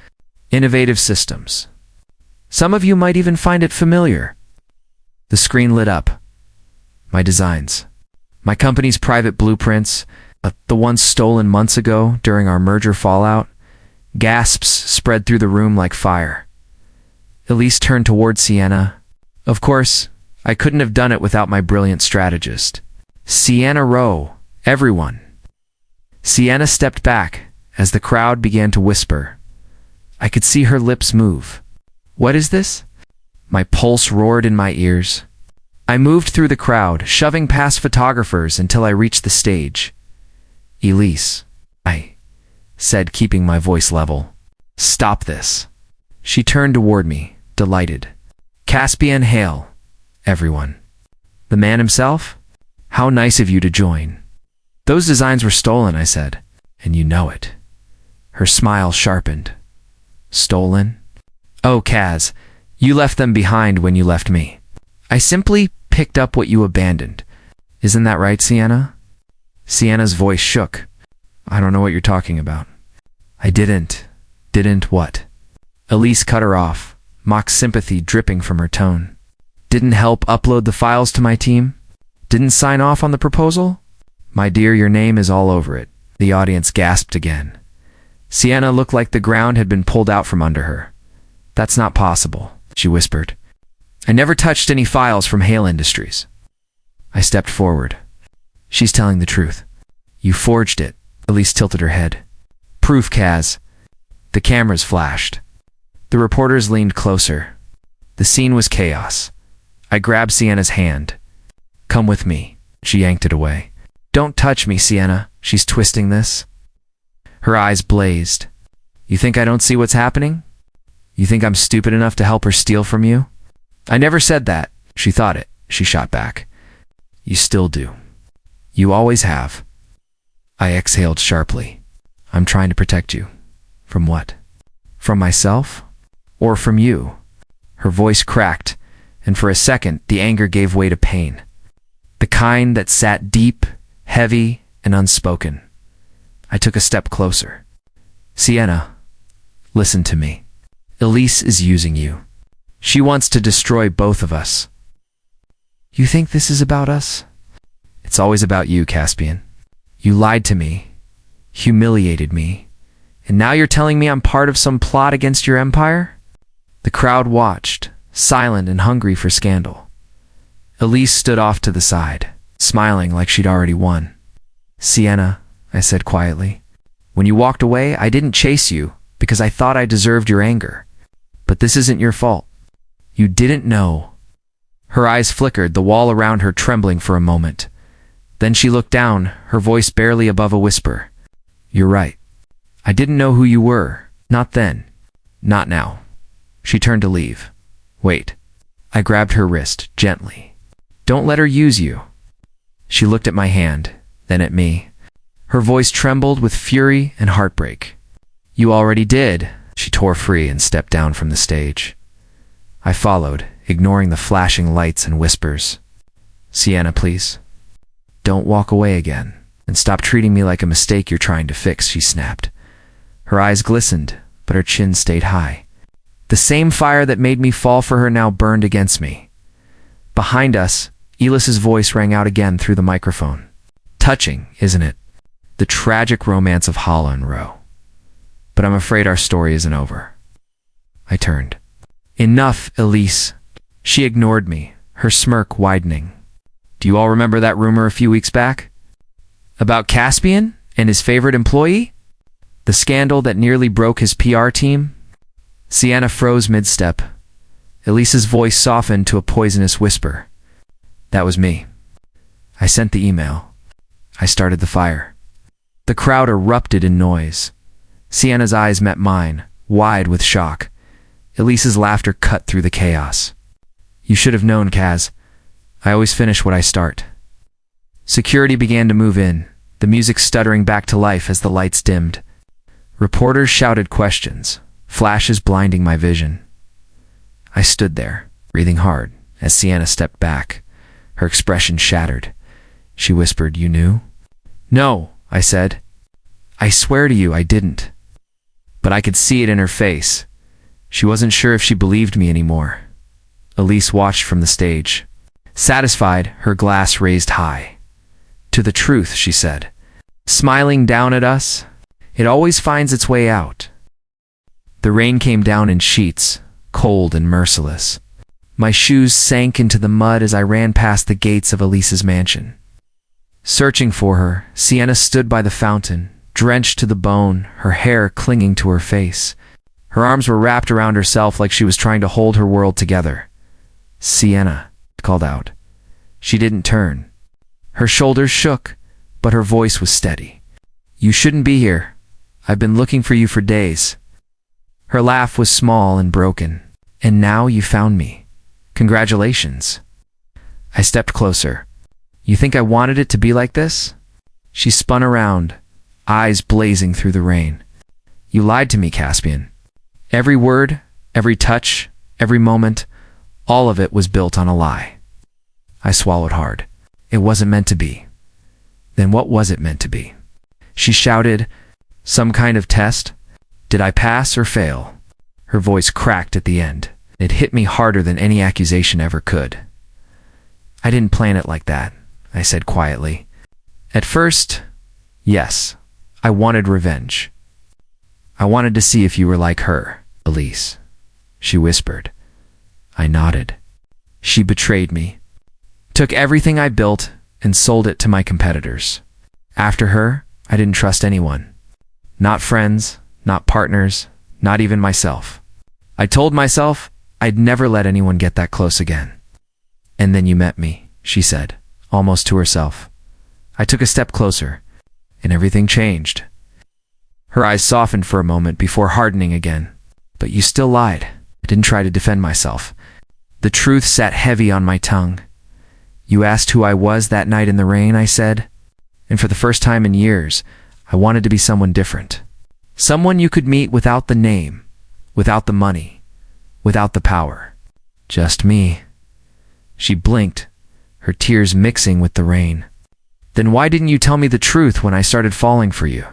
innovative systems. Some of you might even find it familiar. The screen lit up. My designs. My company's private blueprints, the ones stolen months ago during our merger fallout. Gasps spread through the room like fire. Elise turned toward Sienna. Of course, I couldn't have done it without my brilliant strategist. Sienna Rowe, everyone. Sienna stepped back as the crowd began to whisper. I could see her lips move. What is this? My pulse roared in my ears. I moved through the crowd, shoving past photographers until I reached the stage. Elise, I said, keeping my voice level. Stop this. She turned toward me, delighted. Caspian Hale, everyone. The man himself? How nice of you to join. Those designs were stolen, I said, and you know it. Her smile sharpened. Stolen? Oh, Kaz, you left them behind when you left me. I simply picked up what you abandoned. Isn't that right, Sienna? Sienna's voice shook. I don't know what you're talking about. I didn't. Didn't what? Elise cut her off, mock sympathy dripping from her tone. Didn't help upload the files to my team? Didn't sign off on the proposal? My dear, your name is all over it. The audience gasped again. Sienna looked like the ground had been pulled out from under her. That's not possible, she whispered. I never touched any files from Hale Industries. I stepped forward. She's telling the truth. You forged it. Elise tilted her head. Proof, Kaz. The cameras flashed. The reporters leaned closer. The scene was chaos. I grabbed Sienna's hand. Come with me. She yanked it away. Don't touch me, Sienna. She's twisting this. Her eyes blazed. You think I don't see what's happening? You think I'm stupid enough to help her steal from you? I never said that. She thought it. She shot back. You still do. You always have. I exhaled sharply. I'm trying to protect you. From what? From myself? Or from you? Her voice cracked, and for a second the anger gave way to pain. The kind that sat deep, heavy, and unspoken. I took a step closer. Sienna, listen to me. Elise is using you. She wants to destroy both of us. You think this is about us? It's always about you, Caspian. You lied to me, humiliated me, and now you're telling me I'm part of some plot against your empire? The crowd watched, silent and hungry for scandal. Elise stood off to the side, smiling like she'd already won. Sienna, I said quietly, when you walked away, I didn't chase you because I thought I deserved your anger. But this isn't your fault. You didn't know. Her eyes flickered, the wall around her trembling for a moment. Then she looked down, her voice barely above a whisper. You're right. I didn't know who you were. Not then. Not now. She turned to leave. Wait. I grabbed her wrist, gently. Don't let her use you. She looked at my hand, then at me. Her voice trembled with fury and heartbreak. You already did. She tore free and stepped down from the stage. I followed, ignoring the flashing lights and whispers. Sienna, please. Don't walk away again, and stop treating me like a mistake you're trying to fix, she snapped. Her eyes glistened, but her chin stayed high. The same fire that made me fall for her now burned against me. Behind us, Elis's voice rang out again through the microphone. Touching, isn't it? The tragic romance of Hala and Ro. But I'm afraid our story isn't over. I turned. Enough, Elise. She ignored me, her smirk widening. Do you all remember that rumor a few weeks back? About Caspian and his favorite employee? The scandal that nearly broke his PR team? Sienna froze mid-step. Elise's voice softened to a poisonous whisper. That was me. I sent the email. I started the fire. The crowd erupted in noise. Sienna's eyes met mine, wide with shock. Elise's laughter cut through the chaos. You should have known, Kaz. I always finish what I start. Security began to move in, the music stuttering back to life as the lights dimmed. Reporters shouted questions, flashes blinding my vision. I stood there, breathing hard, as Sienna stepped back. Her expression shattered. She whispered, You knew? No, I said. I swear to you I didn't. But I could see it in her face. She wasn't sure if she believed me anymore. Elise watched from the stage. Satisfied, her glass raised high. To the truth, she said. Smiling down at us, it always finds its way out. The rain came down in sheets, cold and merciless. My shoes sank into the mud as I ran past the gates of Elise's mansion. Searching for her, Sienna stood by the fountain, drenched to the bone, her hair clinging to her face. Her arms were wrapped around herself like she was trying to hold her world together. Sienna, called out. She didn't turn. Her shoulders shook, but her voice was steady. You shouldn't be here. I've been looking for you for days. Her laugh was small and broken. And now you found me. Congratulations. I stepped closer. You think I wanted it to be like this? She spun around, eyes blazing through the rain. You lied to me, Caspian. Every word, every touch, every moment, all of it was built on a lie. I swallowed hard. It wasn't meant to be. Then what was it meant to be? She shouted, Some kind of test? Did I pass or fail? Her voice cracked at the end. It hit me harder than any accusation ever could. I didn't plan it like that, I said quietly. At first, yes, I wanted revenge. I wanted to see if you were like her, Elise. She whispered. I nodded. She betrayed me. Took everything I built and sold it to my competitors. After her, I didn't trust anyone. Not friends, not partners, not even myself. I told myself I'd never let anyone get that close again. And then you met me, she said, almost to herself. I took a step closer, and everything changed. Her eyes softened for a moment before hardening again. But you still lied. I didn't try to defend myself. The truth sat heavy on my tongue. You asked who I was that night in the rain, I said. And for the first time in years, I wanted to be someone different. Someone you could meet without the name, without the money, without the power. Just me. She blinked, her tears mixing with the rain. Then why didn't you tell me the truth when I started falling for you?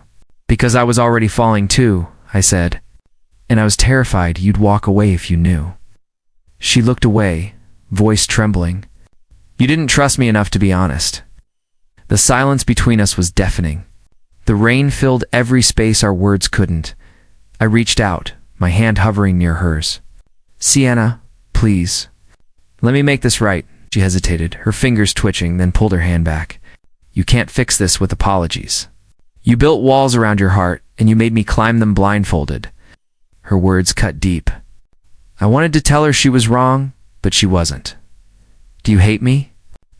Because I was already falling too, I said. And I was terrified you'd walk away if you knew. She looked away, voice trembling. You didn't trust me enough to be honest. The silence between us was deafening. The rain filled every space our words couldn't. I reached out, my hand hovering near hers. Sienna, please. Let me make this right. She hesitated, her fingers twitching, then pulled her hand back. You can't fix this with apologies. You built walls around your heart, and you made me climb them blindfolded. Her words cut deep. I wanted to tell her she was wrong, but she wasn't. Do you hate me?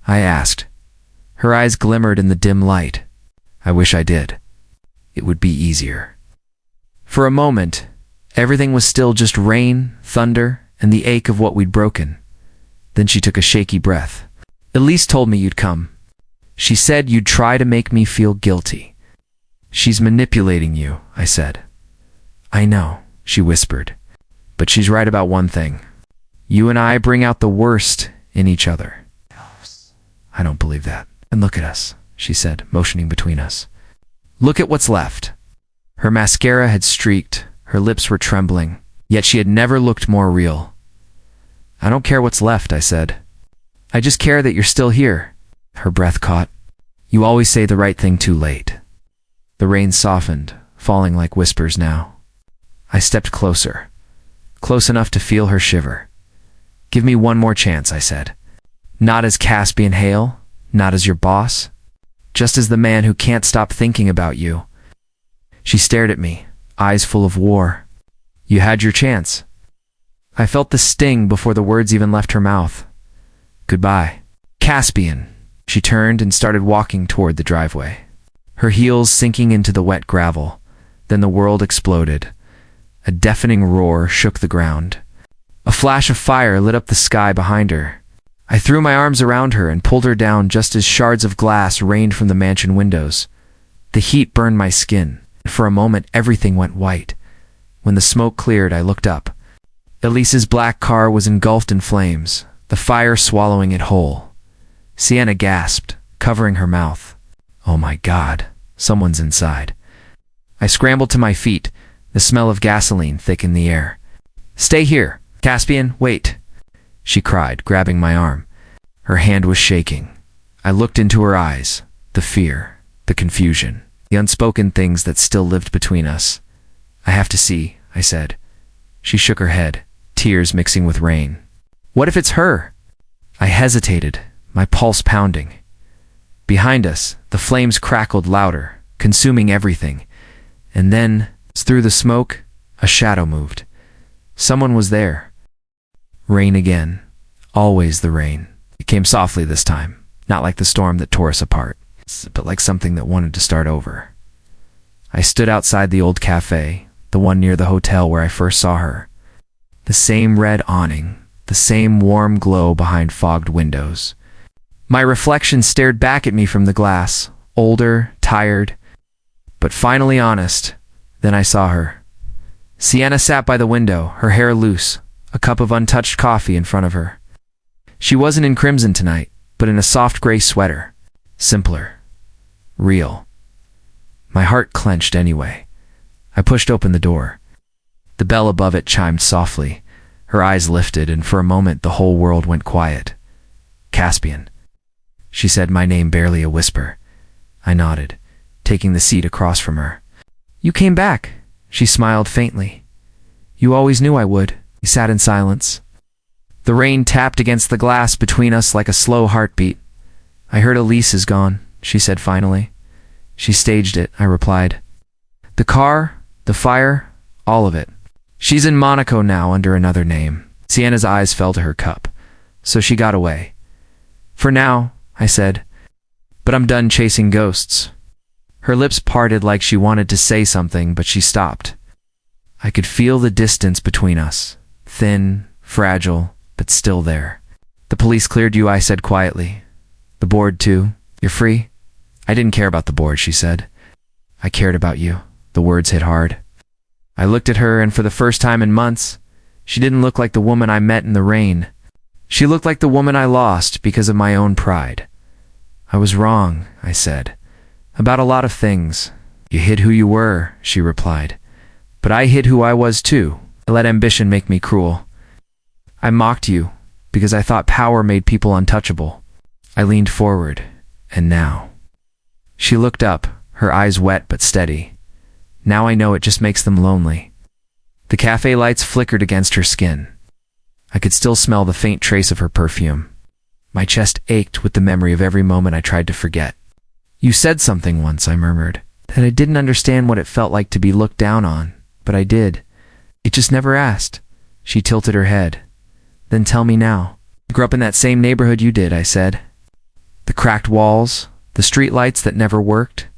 I asked. Her eyes glimmered in the dim light. I wish I did. It would be easier. For a moment, Everything was still, just rain, thunder, and the ache of what we'd broken. Then she took a shaky breath. Elise told me you'd come. She said you'd try to make me feel guilty. She's manipulating you, I said. I know, she whispered. But she's right about one thing. You and I bring out the worst in each other. I don't believe that. And look at us, she said, motioning between us. Look at what's left. Her mascara had streaked, her lips were trembling, yet she had never looked more real. I don't care what's left, I said. I just care that you're still here. Her breath caught. You always say the right thing too late. The rain softened, falling like whispers now. I stepped closer, close enough to feel her shiver. Give me one more chance, I said. Not as Caspian Hale, not as your boss, just as the man who can't stop thinking about you. She stared at me, eyes full of war. You had your chance. I felt the sting before the words even left her mouth. Goodbye. Caspian. She turned and started walking toward the driveway, her heels sinking into the wet gravel. Then the world exploded. A deafening roar shook the ground. A flash of fire lit up the sky behind her. I threw my arms around her and pulled her down just as shards of glass rained from the mansion windows. The heat burned my skin. For a moment, everything went white. When the smoke cleared, I looked up. Elise's black car was engulfed in flames, the fire swallowing it whole. Sienna gasped, covering her mouth. Oh my God, someone's inside. I scrambled to my feet, the smell of gasoline thick in the air. Stay here, Caspian, wait, she cried, grabbing my arm. Her hand was shaking. I looked into her eyes, the fear, the confusion, the unspoken things that still lived between us. I have to see, I said. She shook her head, tears mixing with rain. What if it's her? I hesitated, my pulse pounding. Behind us, the flames crackled louder, consuming everything. And then, through the smoke, a shadow moved. Someone was there. Rain again. Always the rain. It came softly this time, not like the storm that tore us apart, but like something that wanted to start over. I stood outside the old cafe, the one near the hotel where I first saw her. The same red awning, the same warm glow behind fogged windows. My reflection stared back at me from the glass, older, tired, but finally honest. Then I saw her. Sienna sat by the window, her hair loose, a cup of untouched coffee in front of her. She wasn't in crimson tonight, but in a soft gray sweater. Simpler. Real. My heart clenched anyway. I pushed open the door. The bell above it chimed softly. Her eyes lifted, and for a moment the whole world went quiet. Caspian. She said my name barely a whisper. I nodded, taking the seat across from her. You came back, she smiled faintly. You always knew I would. We sat in silence. The rain tapped against the glass between us like a slow heartbeat. I heard Elise is gone, she said finally. She staged it, I replied. The car, the fire, all of it. She's in Monaco now under another name. Sienna's eyes fell to her cup. So she got away. For now, I said. But I'm done chasing ghosts. Her lips parted like she wanted to say something, but she stopped. I could feel the distance between us. Thin, fragile, but still there. The police cleared you, I said quietly. The board too. You're free? I didn't care about the board, she said. I cared about you. The words hit hard. I looked at her, and for the first time in months, she didn't look like the woman I met in the rain. She looked like the woman I lost because of my own pride. I was wrong, I said. About a lot of things. You hid who you were, she replied. But I hid who I was too. I let ambition make me cruel. I mocked you because I thought power made people untouchable. I leaned forward, and now. She looked up, her eyes wet but steady. Now I know it just makes them lonely. The cafe lights flickered against her skin. I could still smell the faint trace of her perfume. My chest ached with the memory of every moment I tried to forget. You said something once, I murmured, that I didn't understand what it felt like to be looked down on, but I did. It just never asked. She tilted her head. Then tell me now. I grew up in that same neighborhood you did, I said. The cracked walls, the street lights that never worked.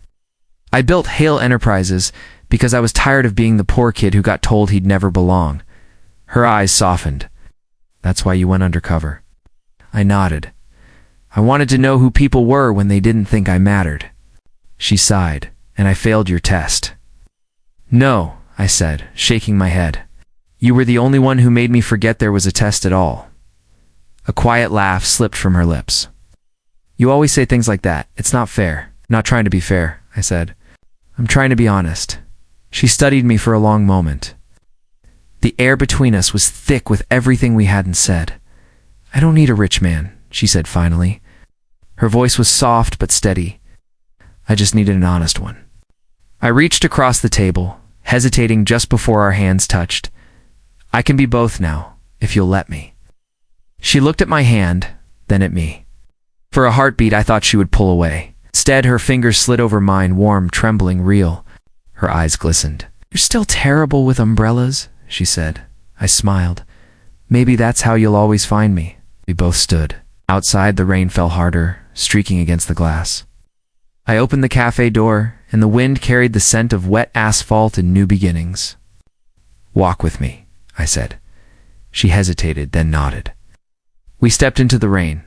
I built Hale Enterprises because I was tired of being the poor kid who got told he'd never belong. Her eyes softened. That's why you went undercover. I nodded. I wanted to know who people were when they didn't think I mattered. She sighed. And I failed your test. No, I said, shaking my head. You were the only one who made me forget there was a test at all. A quiet laugh slipped from her lips. You always say things like that. It's not fair. I'm not trying to be fair, I said. I'm trying to be honest. She studied me for a long moment. The air between us was thick with everything we hadn't said. I don't need a rich man, she said finally. Her voice was soft but steady. I just needed an honest one. I reached across the table, hesitating just before our hands touched. I can be both now, if you'll let me. She looked at my hand, then at me. For a heartbeat, I thought she would pull away. Instead, her fingers slid over mine, warm, trembling, real. Her eyes glistened. You're still terrible with umbrellas, she said. I smiled. Maybe that's how you'll always find me. We both stood. Outside, the rain fell harder, streaking against the glass. I opened the cafe door, and the wind carried the scent of wet asphalt and new beginnings. Walk with me, I said. She hesitated, then nodded. We stepped into the rain.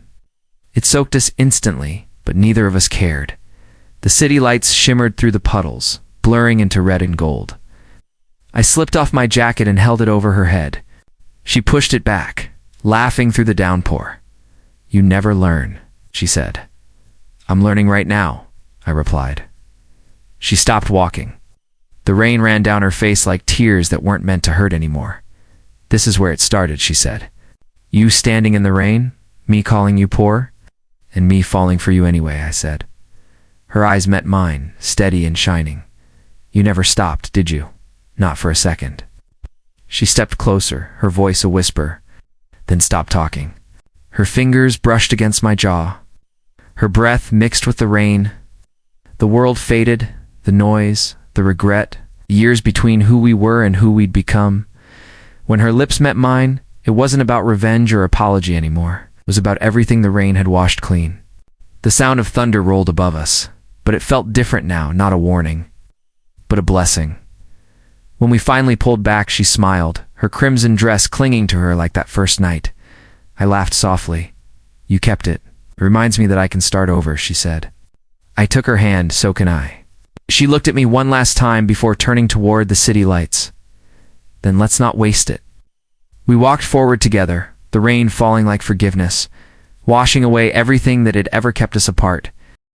It soaked us instantly, but neither of us cared. The city lights shimmered through the puddles, blurring into red and gold. I slipped off my jacket and held it over her head. She pushed it back, laughing through the downpour. You never learn, she said. I'm learning right now, I replied. She stopped walking. The rain ran down her face like tears that weren't meant to hurt anymore. This is where it started, she said. You standing in the rain, me calling you poor, and me falling for you anyway, I said. Her eyes met mine, steady and shining. You never stopped, did you? Not for a second. She stepped closer, her voice a whisper, then stopped talking. Her fingers brushed against my jaw. Her breath mixed with the rain. The world faded, the noise, the regret, the years between who we were and who we'd become. When her lips met mine, it wasn't about revenge or apology anymore. It was about everything the rain had washed clean. The sound of thunder rolled above us, but it felt different now, not a warning, but a blessing. When we finally pulled back, she smiled, her crimson dress clinging to her like that first night. I laughed softly. You kept it. It reminds me that I can start over, she said. I took her hand, so can I. She looked at me one last time before turning toward the city lights. Then let's not waste it. We walked forward together, the rain falling like forgiveness, washing away everything that had ever kept us apart.